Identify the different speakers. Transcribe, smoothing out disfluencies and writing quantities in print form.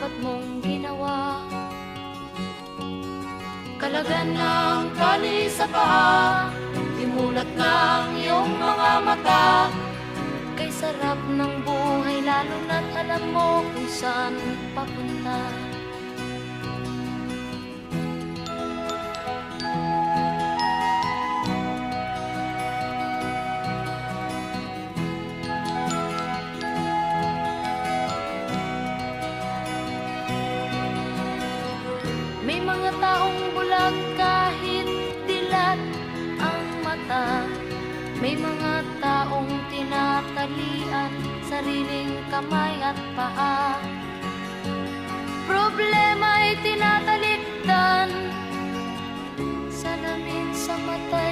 Speaker 1: dapat mong ginawa. Kalagan ng tali sa paa, imulat ng iyong mga mata. Kay sarap ng buhay lalo na't alam mo kung saan papunta. May mga taong bulag kahit dilat ang mata. May mga taong tinatalian sariling kamay at paa. Problema'y tinatalikdan, salamin sa mata'y